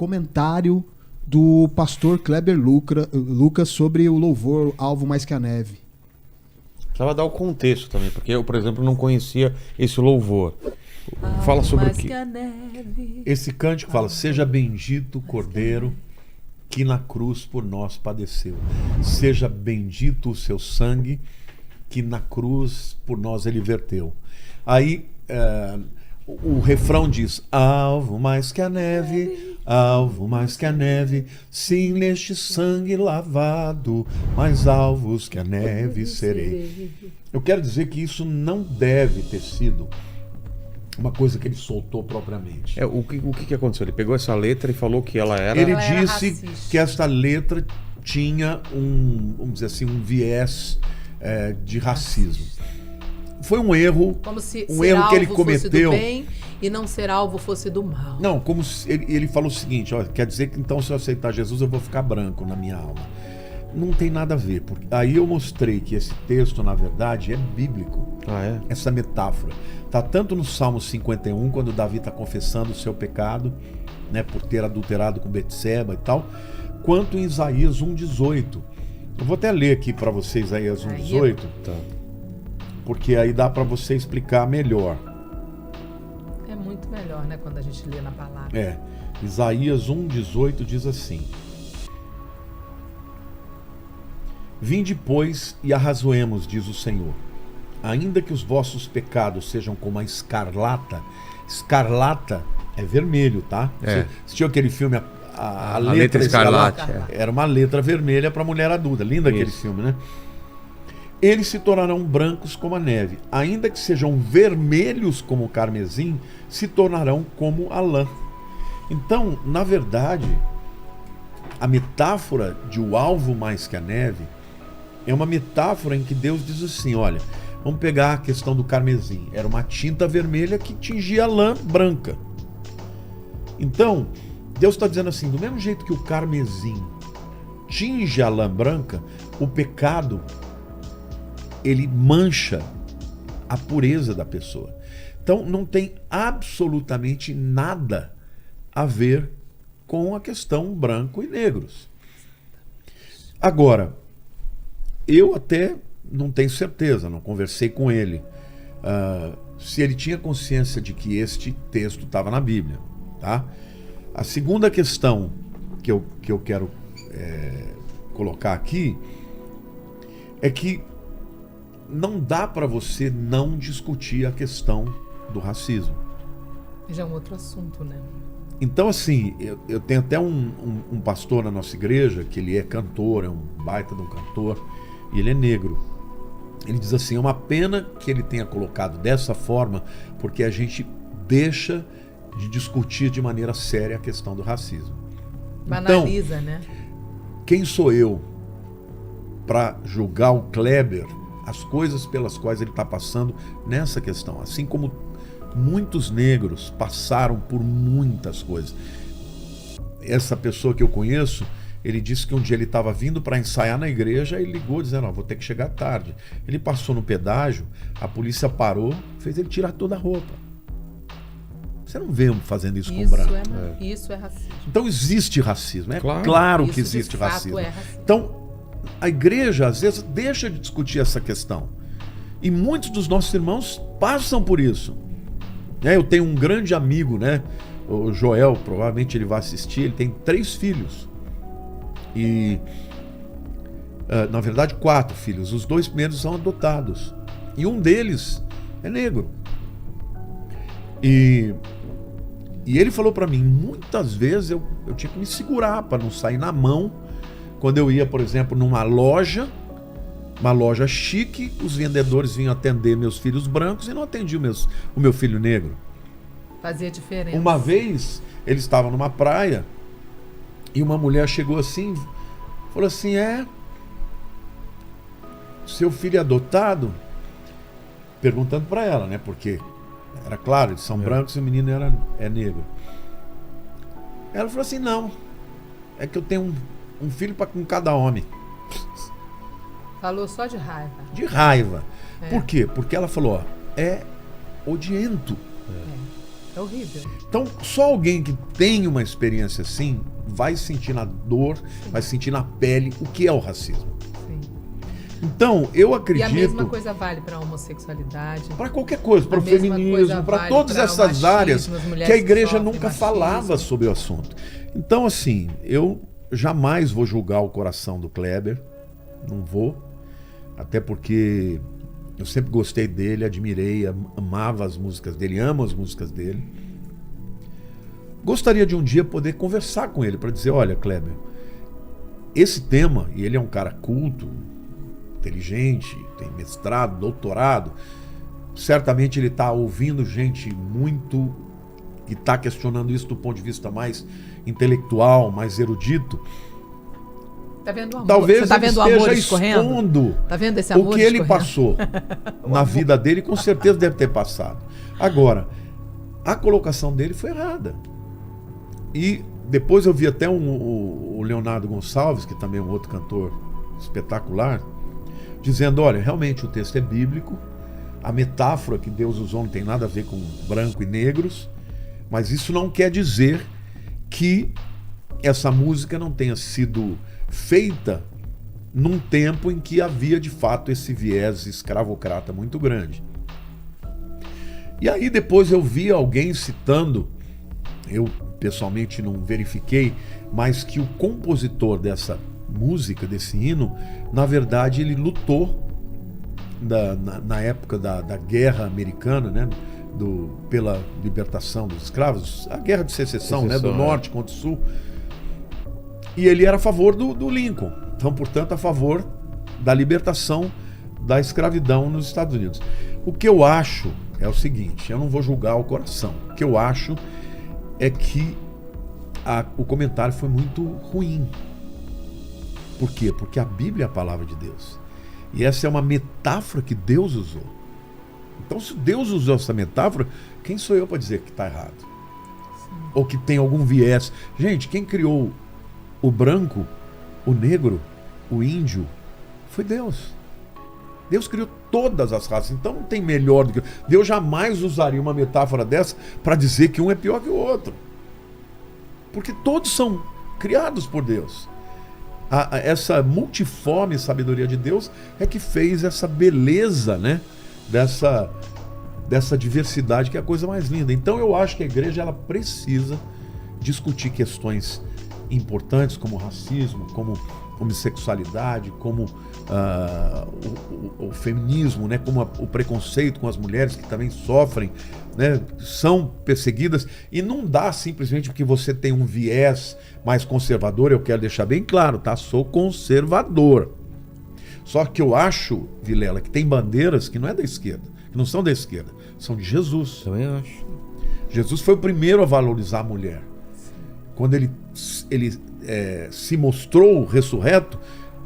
comentário do pastor Kleber Lucas sobre o louvor Alvo Mais Que a Neve. Precisava dar o contexto também, porque eu, por exemplo, não conhecia esse louvor. Fala sobre o quê? Esse cântico fala: seja bendito o Cordeiro que na cruz por nós padeceu. Seja bendito o seu sangue que na cruz por nós ele verteu. Aí o refrão diz: alvo mais que a neve, alvo mais que a neve, sim, neste sangue lavado, mais alvos que a neve serei. Eu quero dizer que isso não deve ter sido uma coisa que ele soltou propriamente. O que aconteceu? Ele pegou essa letra e falou que ela era... Ele disse que essa letra tinha vamos dizer assim, um viés de racismo. Foi um erro, como se um erro que ele cometeu. Fosse do bem e não ser alvo fosse do mal. Não, como se ele falou o seguinte: ó, quer dizer que então se eu aceitar Jesus eu vou ficar branco na minha alma. Não tem nada a ver, porque aí eu mostrei que esse texto, na verdade, é bíblico. Essa metáfora está tanto no Salmo 51, quando Davi está confessando o seu pecado, né, por ter adulterado com Betseba e tal, quanto em Isaías 1,18. Eu vou até ler aqui para vocês Isaías 1,18, porque aí dá para você explicar melhor. É muito melhor, né, quando a gente lê na palavra. Isaías 1,18 diz assim: vinde, pois, e arrazoemos, diz o Senhor. Ainda que os vossos pecados sejam como a escarlata. Escarlata é vermelho, tá? Você assistiu aquele filme A Letra Escarlate? Era uma letra vermelha para mulher adulta. Lindo aquele filme, né? Eles se tornarão brancos como a neve. Ainda que sejam vermelhos como o carmesim, se tornarão como a lã. Então, na verdade, a metáfora de o alvo mais que a neve é uma metáfora em que Deus diz assim: olha, vamos pegar a questão do carmesim. Era uma tinta vermelha que tingia a lã branca. Então, Deus está dizendo assim: do mesmo jeito que o carmesim tinge a lã branca, o pecado, ele mancha a pureza da pessoa. Então, não tem absolutamente nada a ver com a questão branco e negros. Agora, eu até não tenho certeza, não conversei com ele, se ele tinha consciência de que este texto estava na Bíblia, tá? A segunda questão que eu quero colocar aqui é que não dá para você não discutir a questão do racismo. Já é um outro assunto, né? Então, assim, eu tenho até um pastor na nossa igreja, que ele é cantor, é um baita de um cantor, e ele é negro. Ele diz assim: é uma pena que ele tenha colocado dessa forma, porque a gente deixa de discutir de maneira séria a questão do racismo. Banaliza, né? Quem sou eu para julgar o Kleber, as coisas pelas quais ele está passando nessa questão? Assim como muitos negros passaram por muitas coisas. Essa pessoa que eu conheço, ele disse que um dia ele estava vindo para ensaiar na igreja e ligou dizendo: vou ter que chegar tarde. Ele passou no pedágio, a polícia parou, fez ele tirar toda a roupa. Você não vê fazendo isso com branco. Isso é racismo. Então existe racismo. É claro que existe racismo. Então a igreja às vezes deixa de discutir essa questão. E muitos dos nossos irmãos passam por isso. Eu tenho um grande amigo, né? O Joel, provavelmente ele vai assistir, ele tem 3 filhos. E, na verdade, 4 filhos. Os 2 primeiros são adotados. E um deles é negro. E ele falou para mim, muitas vezes eu tinha que me segurar para não sair na mão. Quando eu ia, por exemplo, numa loja, uma loja chique, os vendedores vinham atender meus filhos brancos e não atendiam o meu filho negro. Fazia diferença. Uma vez, eles estavam numa praia e uma mulher chegou assim, falou assim: seu filho é adotado? Perguntando para ela, né? Porque era claro, eles são brancos e o menino é negro. Ela falou assim: não, é que eu tenho um filho com cada homem. Falou só de raiva. De raiva. Por quê? Porque ela falou: é odiento. É horrível. Então, só alguém que tem uma experiência assim vai sentir na dor, vai sentir na pele o que é o racismo. Sim. Então, eu E acredito... a mesma coisa vale para a homossexualidade. Para qualquer coisa, para o A mesma feminismo, coisa para vale todas para o essas machismo, áreas as mulheres que a que igreja sofrem nunca machismo. falava sobre o assunto. Então, assim, eu jamais vou julgar o coração do Kleber, não vou, até porque eu sempre gostei dele, admirei, amava as músicas dele, amo as músicas dele. Gostaria de um dia poder conversar com ele para dizer, olha, Kleber, esse tema, e ele é um cara culto, inteligente, tem mestrado, doutorado, certamente ele está ouvindo gente muito que está questionando isso do ponto de vista mais intelectual, mais erudito. Tá vendo o amor? Talvez Você tá ele vendo o amor esteja escorrendo? expondo Tá vendo esse amor o que ele escorrendo? passou na vida dele, com certeza deve ter passado. Agora, a colocação dele foi errada. E depois eu vi até o Leonardo Gonçalves, que também é um outro cantor espetacular, dizendo, olha, realmente o texto é bíblico, a metáfora que Deus usou não tem nada a ver com branco e negros, mas isso não quer dizer que essa música não tenha sido feita num tempo em que havia de fato esse viés escravocrata muito grande. E aí depois eu vi alguém citando, eu pessoalmente não verifiquei, mas que o compositor música, desse hino, na verdade ele lutou na época da guerra americana, né, pela libertação dos escravos, a guerra de secessão, né, do norte contra o sul, e ele era a favor do Lincoln, então, portanto, a favor da libertação da escravidão nos Estados Unidos. O que eu acho é o seguinte, eu não vou julgar o coração, o que eu acho é que o comentário foi muito ruim. Por quê? Porque a Bíblia é a palavra de Deus. E essa é uma metáfora que Deus usou. Então, se Deus usou essa metáfora, quem sou eu para dizer que está errado? Sim. Ou que tem algum viés? Gente, quem criou o branco, o negro, o índio, foi Deus. Deus criou todas as raças, então não tem melhor do que... Deus jamais usaria uma metáfora dessa para dizer que um é pior que o outro. Porque todos são criados por Deus. Essa multiforme sabedoria de Deus é que fez essa beleza, né, dessa diversidade, que é a coisa mais linda. Então eu acho que a igreja ela precisa discutir questões importantes como racismo, como homossexualidade, como o feminismo, né, como o preconceito com as mulheres que também sofrem, né, são perseguidas, e não dá simplesmente porque você tem um viés mais conservador. Eu quero deixar bem claro, tá? Sou conservador. Só que eu acho, Vilela, que tem bandeiras que não é da esquerda, que não são da esquerda, são de Jesus. Também acho. Jesus foi o primeiro a valorizar a mulher. Quando ele se mostrou ressurreto,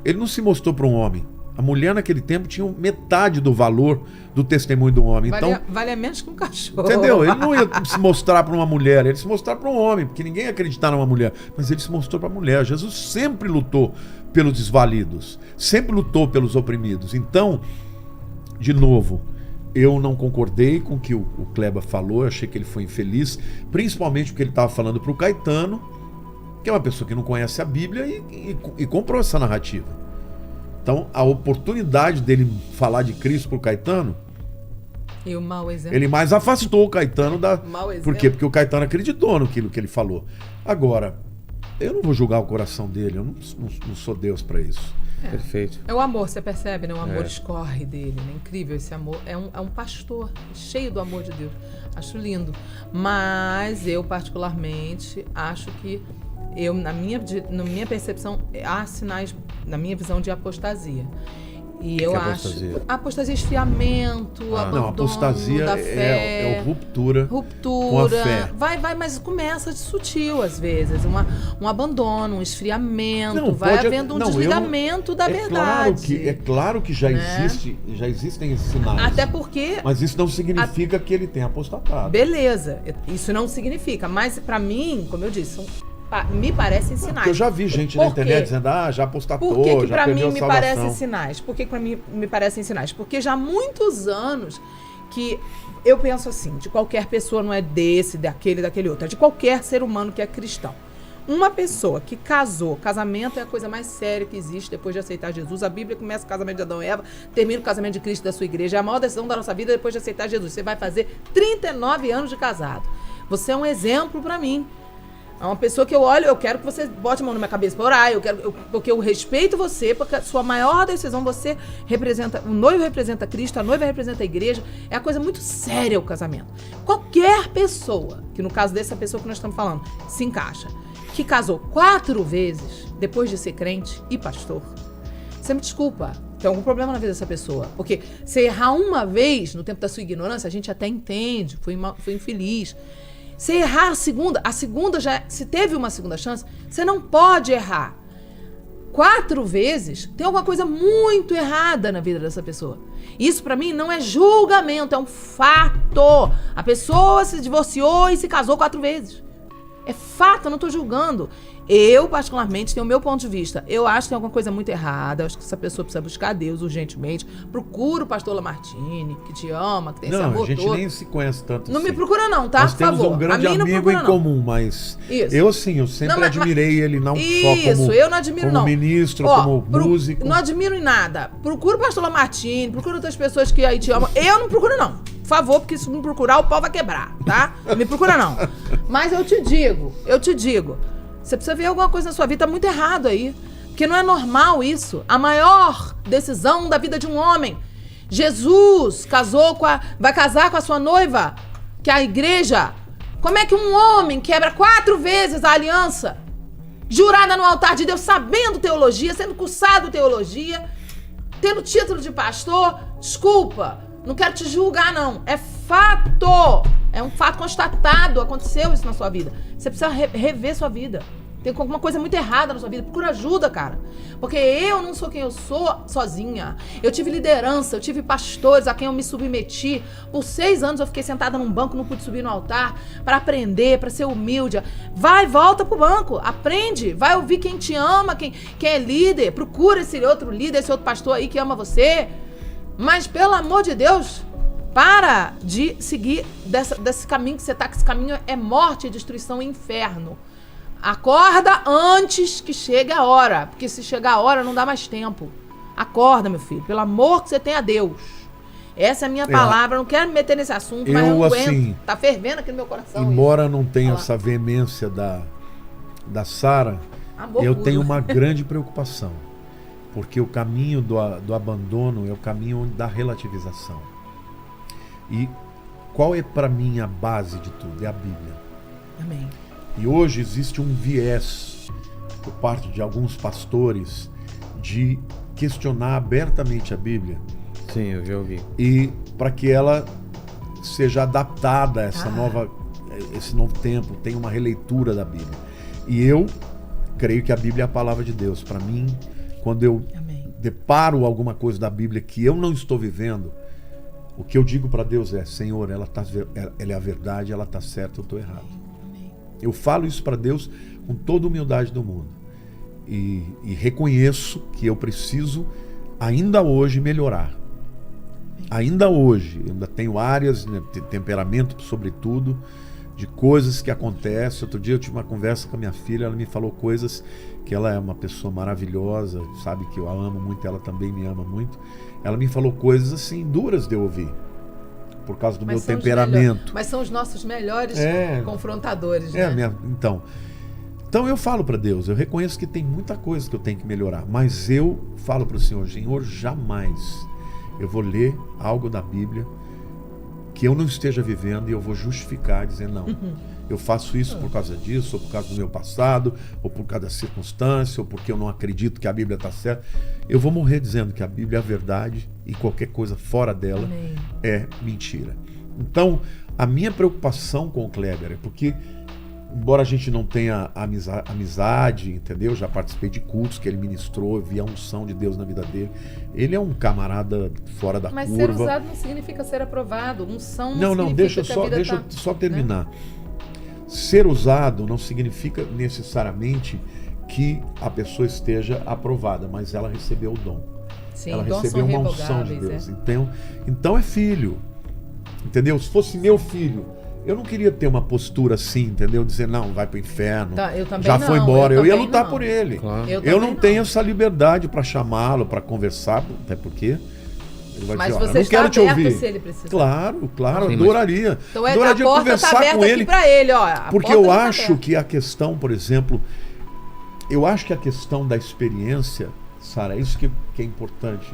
ele não se mostrou para um homem. A mulher naquele tempo tinha metade do valor do testemunho do homem. Então, vale menos que um cachorro. entendeu? Ele não ia se mostrar para uma mulher, ele ia se mostrar para um homem, porque ninguém ia acreditar numa mulher. Mas ele se mostrou para a mulher. Jesus sempre lutou pelos desvalidos, sempre lutou pelos oprimidos. Então, de novo, eu não concordei com o que o Kleber falou, eu achei que ele foi infeliz, principalmente porque ele estava falando para o Caetano, que é uma pessoa que não conhece a Bíblia e comprou essa narrativa. Então, a oportunidade dele falar de Cristo para o Caetano, e o mau exemplo. ele mais afastou o Caetano da... Mau exemplo. Por quê? Porque o Caetano acreditou naquilo que ele falou. Agora, eu não vou julgar o coração dele, eu não sou Deus para isso. Perfeito. É o amor, você percebe, né? O amor escorre dele, né? Incrível esse amor. É um pastor cheio do amor de Deus. Acho lindo. Mas eu, particularmente, acho que na minha percepção, há sinais, na minha visão, de apostasia. E eu acho... Apostasia, esfriamento, abandono não, apostasia da fé. É ruptura com a fé. Vai, mas começa de sutil, às vezes. Um abandono, um esfriamento. Não, vai havendo um desligamento da verdade. É claro que já existem esses sinais. Até porque... Mas isso não significa que ele tenha apostatado. Beleza, isso não significa. Mas, pra mim, como eu disse, me parecem sinais. Porque eu já vi gente na internet dizendo, já apostatou, Por que já pra perdeu mim a me salvação. parecem sinais? Por que pra mim me parecem sinais? Porque já há muitos anos que eu penso assim, de qualquer pessoa, não é desse, daquele outro, é de qualquer ser humano que é cristão. Uma pessoa que casou, casamento é a coisa mais séria que existe depois de aceitar Jesus. A Bíblia começa o casamento de Adão e Eva, termina o casamento de Cristo e da sua igreja. É a maior decisão da nossa vida depois de aceitar Jesus. Você vai fazer 39 anos de casado. Você é um exemplo pra mim. É uma pessoa que eu olho, eu quero que você bote a mão na minha cabeça pra orar, porque eu respeito você, porque a sua maior decisão, você representa, o noivo representa Cristo, a noiva representa a igreja, é uma coisa muito séria o casamento. Qualquer pessoa, que no caso dessa pessoa que nós estamos falando, se encaixa, que casou 4 vezes depois de ser crente e pastor, você me desculpa, tem algum problema na vida dessa pessoa, porque se errar uma vez, no tempo da sua ignorância, a gente até entende, foi infeliz. Se errar a segunda já, se teve uma segunda chance, você não pode errar 4 vezes. Tem alguma coisa muito errada na vida dessa pessoa. Isso pra mim não é julgamento, é um fato. A pessoa se divorciou e se casou 4 vezes. É fato, eu não tô julgando. Eu, particularmente, tenho o meu ponto de vista. Eu acho que tem alguma coisa muito errada. Eu acho que essa pessoa precisa buscar Deus urgentemente. Procura o pastor Lamartine, que te ama, que tem esse amor todo. Não, a gente nem se conhece tanto Não assim. me procura não, tá? Nós Por temos favor. um grande amigo em comum, mas eu sempre admirei ele não só como, eu não admiro, como ministro, como músico. Não admiro em nada. Procura o pastor Lamartine, procura outras pessoas que aí te amam. Eu não procuro não. Por favor, porque se me procurar, o pau vai quebrar, tá? Não me procura não. Mas eu te digo, você precisa ver alguma coisa na sua vida, tá muito errado aí. Porque não é normal isso. A maior decisão da vida de um homem. Jesus vai casar com a sua noiva, que é a igreja. Como é que um homem quebra 4 vezes a aliança, jurada no altar de Deus, sabendo teologia, sendo cursado teologia, tendo título de pastor? Desculpa, não quero te julgar não. É fato. É um fato constatado, aconteceu isso na sua vida. Você precisa rever sua vida. Tem alguma coisa muito errada na sua vida. Procura ajuda, cara. Porque eu não sou quem eu sou sozinha. Eu tive liderança, eu tive pastores a quem eu me submeti. Por 6 anos eu fiquei sentada num banco, não pude subir no altar para aprender, para ser humilde. Volta pro banco, aprende. Vai ouvir quem te ama, quem é líder. Procura esse outro líder, esse outro pastor aí que ama você. Mas, pelo amor de Deus, para de seguir desse caminho que você tá, que esse caminho é morte, destruição e inferno. Acorda antes que chegue a hora, porque se chegar a hora não dá mais tempo. Acorda, meu filho, pelo amor que você tem a Deus. Essa é a minha palavra, não quero me meter nesse assunto, mas eu não aguento. Tá fervendo aqui no meu coração. Embora isso. Não tenha essa veemência da Sara, eu tenho uma grande preocupação. Porque o caminho do abandono é o caminho da relativização. E qual é para mim a base de tudo? É a Bíblia. Amém. E hoje existe um viés por parte de alguns pastores de questionar abertamente a Bíblia. Sim, eu já ouvi. E para que ela seja adaptada a esse novo tempo, tenha uma releitura da Bíblia. E eu creio que a Bíblia é a palavra de Deus. Para mim, quando eu deparo alguma coisa da Bíblia que eu não estou vivendo, o que eu digo para Deus é: Senhor, ela é a verdade, ela está certa, eu estou errado. Eu falo isso para Deus com toda a humildade do mundo. E reconheço que eu preciso, ainda hoje, melhorar. Ainda hoje. Eu ainda tenho áreas, né, de temperamento, sobretudo, de coisas que acontecem. Outro dia eu tive uma conversa com a minha filha, ela me falou coisas que ela é uma pessoa maravilhosa, sabe que eu a amo muito, ela também me ama muito. Ela me falou coisas assim, duras de eu ouvir. Por causa do meu temperamento. Mas são os nossos melhores confrontadores, né? Então eu falo para Deus, eu reconheço que tem muita coisa que eu tenho que melhorar, mas eu falo para o Senhor, jamais eu vou ler algo da Bíblia que eu não esteja vivendo e eu vou justificar, dizendo não, eu faço isso por causa disso, ou por causa do meu passado, ou por causa da circunstância, ou porque eu não acredito que a Bíblia está certa. Eu vou morrer dizendo que a Bíblia é a verdade e qualquer coisa fora dela é mentira. Então, a minha preocupação com o Kleber é porque, embora a gente não tenha amizade, entendeu? Já participei de cultos que ele ministrou, vi a unção de Deus na vida dele. Ele é um camarada fora da curva. Mas ser usado não significa ser aprovado. Unção não significa deixa que a vida eu só terminar. Né? Ser usado não significa necessariamente que a pessoa esteja aprovada, mas ela recebeu o dom. Sim, ela recebeu uma unção de Deus. Então é filho. Entendeu? Se fosse meu filho, eu não queria ter uma postura assim, entendeu? Dizer, não, vai pro inferno, Tá, eu também já não, foi embora. Eu ia também lutar não. por ele. Claro. Eu também não tenho essa liberdade para chamá-lo, para conversar, até porque ele vai Mas dizer, olha, você não está quero te aberto ouvir. se ele precisar. Claro, Sim, mas- adoraria. Então a Adoraria porta conversar está aberta com aqui ele. para ele, ó. A Porque porta eu está acho aberta. que a questão, por exemplo, eu acho que a questão da experiência, Sara, é isso que é importante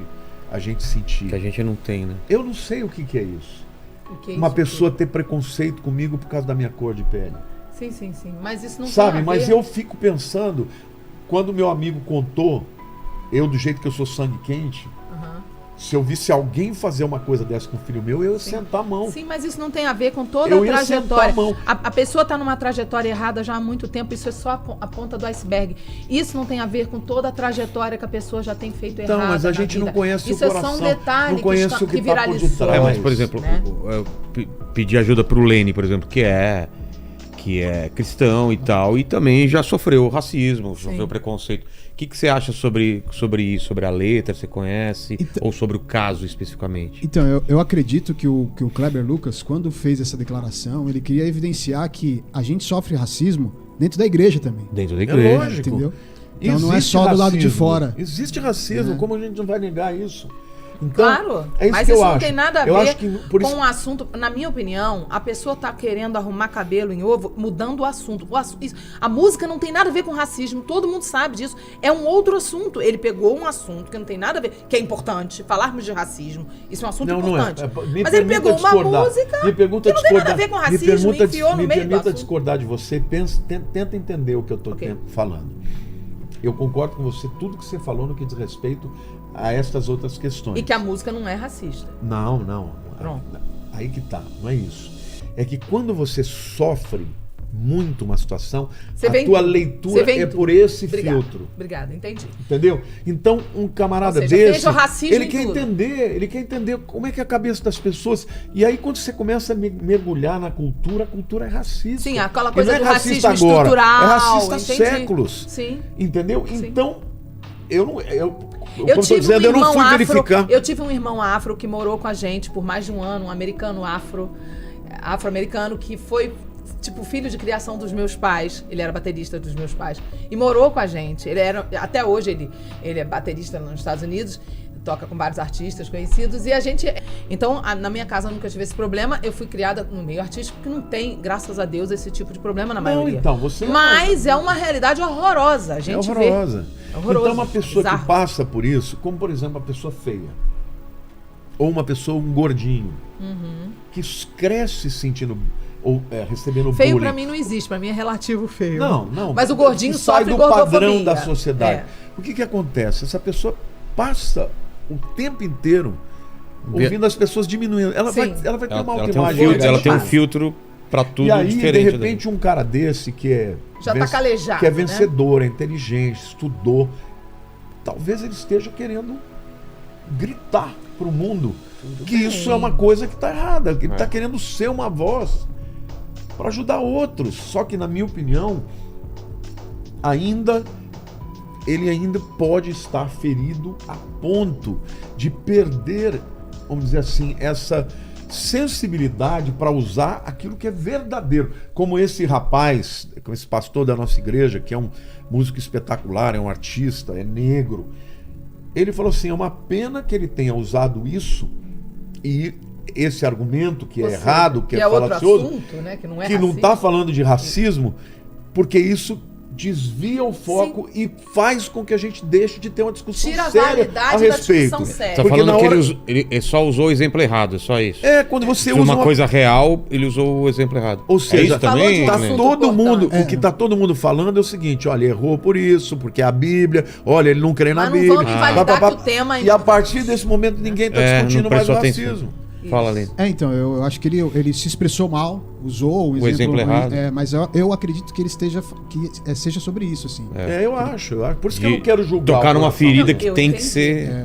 a gente sentir. Que a gente não tem, né? Eu não sei o que é isso. O que é Uma isso, pessoa ter preconceito comigo por causa da minha cor de pele. Sim, sim, sim. Mas isso não Sabe, tem a mas ver. eu fico pensando, quando meu amigo contou, eu do jeito que eu sou sangue quente, Aham. se eu visse alguém fazer uma coisa dessa com o filho meu, eu ia Sim. sentar a mão. Sim, mas isso não tem a ver com toda Eu a ia trajetória. sentar a mão. A pessoa está numa trajetória errada já há muito tempo, isso é só a ponta do iceberg. Isso não tem a ver com toda a trajetória que a pessoa já tem feito Então, errada. mas a na gente não vida. conhece isso o Isso é coração, só um detalhe não conhece que, o que tá por viralizou. detrás. Mas, por exemplo, né? eu pedi ajuda pro Lene, por exemplo, que é cristão e tal, e também já sofreu racismo, sofreu preconceito. O que você acha sobre isso, sobre a letra, você conhece? Então- ou sobre o caso especificamente? Então, eu acredito que o Kleber Lucas, quando fez essa declaração, ele queria evidenciar que a gente sofre racismo dentro da igreja também. Dentro da É igreja. lógico. Entendeu? Então não é Existe só do lado de racismo. fora. Existe racismo, como a gente não vai negar isso? Então, Claro, é isso mas que isso eu não acho. tem nada a Eu ver acho que por com isso... o assunto. Na minha opinião, a pessoa tá querendo arrumar cabelo em ovo, mudando o assunto. A música não tem nada a ver com racismo, todo mundo sabe disso. É um outro assunto. Ele pegou um assunto que não tem nada a ver, que é importante, falarmos de racismo. Isso é um assunto Não, importante. não é. Mas ele pegou uma música me pergunta que não tem nada a ver com racismo e enfiou no me meio do permita assunto. discordar de você, tenta entender o que eu estou Ok. falando. Eu concordo com você, tudo que você falou no que diz respeito a estas outras questões. E que a música não é racista. Não. Pronto. Aí que tá, não é isso. É que quando você sofre muito uma situação, Você a vem tua tudo. leitura Você vem é tudo. por esse Obrigada. filtro. Obrigada, entendi. Entendeu? Então, um camarada Ou seja, desse, veja o racismo ele em quer tudo. ele quer entender como é que é a cabeça das pessoas. E aí, quando você começa a mergulhar na cultura, a cultura é racista. Sim, aquela E coisa não é do racista racismo agora, estrutural. é racista há entendi. séculos. Sim. Entendeu? Sim. Então, eu não. Como Eu tô tive dizendo, um eu não irmão fui afro. verificar. Eu tive um irmão afro que morou com a gente por mais de um ano, um americano afro-americano, que foi tipo filho de criação dos meus pais. Ele era baterista dos meus pais e morou com a gente. Até hoje ele é baterista nos Estados Unidos. Toca com vários artistas conhecidos e a gente... Então, na minha casa eu nunca tive esse problema. Eu fui criada no meio artístico que não tem, graças a Deus, esse tipo de problema na maioria. Então, você... Mas é uma realidade horrorosa. A gente horrorosa. É horroroso. Então, uma pessoa Bizarro. que passa por isso, como por exemplo, uma pessoa feia, ou uma pessoa, um gordinho, que cresce sentindo, ou recebendo Feio bullying. pra mim não existe, pra mim é relativo feio. Não. Mas o gordinho que sai sofre do gordofobia. padrão da sociedade. É. O que acontece? Essa pessoa passa o tempo inteiro ouvindo as pessoas diminuindo. Ela vai Sim. ter uma Ela tem um autoimagem. filtro, ela tem um negativa. filtro pra tudo E aí, diferente. de repente, um cara desse que é Já tá calejado, que é né? vencedor, é inteligente, estudou, talvez ele esteja querendo gritar pro mundo que bem. isso é uma coisa que tá errada, que ele tá querendo ser uma voz para ajudar outros. Só que, na minha opinião, ele ainda pode estar ferido a ponto de perder, vamos dizer assim, essa sensibilidade para usar aquilo que é verdadeiro. Como esse rapaz, como esse pastor da nossa igreja, que é um músico espetacular, é um artista, é negro. Ele falou assim, é uma pena que ele tenha usado isso e esse argumento que é errado, que é outro falacioso, assunto, né? Que não é que não racista. está falando de racismo, porque isso desvia o foco e faz com que a gente deixe de ter uma discussão Tira a séria validade a da respeito. discussão séria. Tá Porque falando na que hora- ele só usou o exemplo errado, é só isso. É, quando você De usa uma coisa real, ele usou o exemplo errado. Ou seja, é isso falou também? de um tá né? assunto todo mundo, importante. o que tá todo mundo falando é o seguinte, olha, errou por isso, porque a Bíblia, olha, ele não crê na Mas não Bíblia. vamos invalidar que o tema é E a partir desse momento ninguém tá É, discutindo não mais o prestou atenção. racismo. Fala, Lene. Então, eu acho que ele se expressou mal, usou O exemplo errado. mas eu acredito que ele seja sobre isso, assim. Eu acho. Por isso que eu não quero julgar. Tocar o numa coração. ferida Não, que eu tem que entendi. ser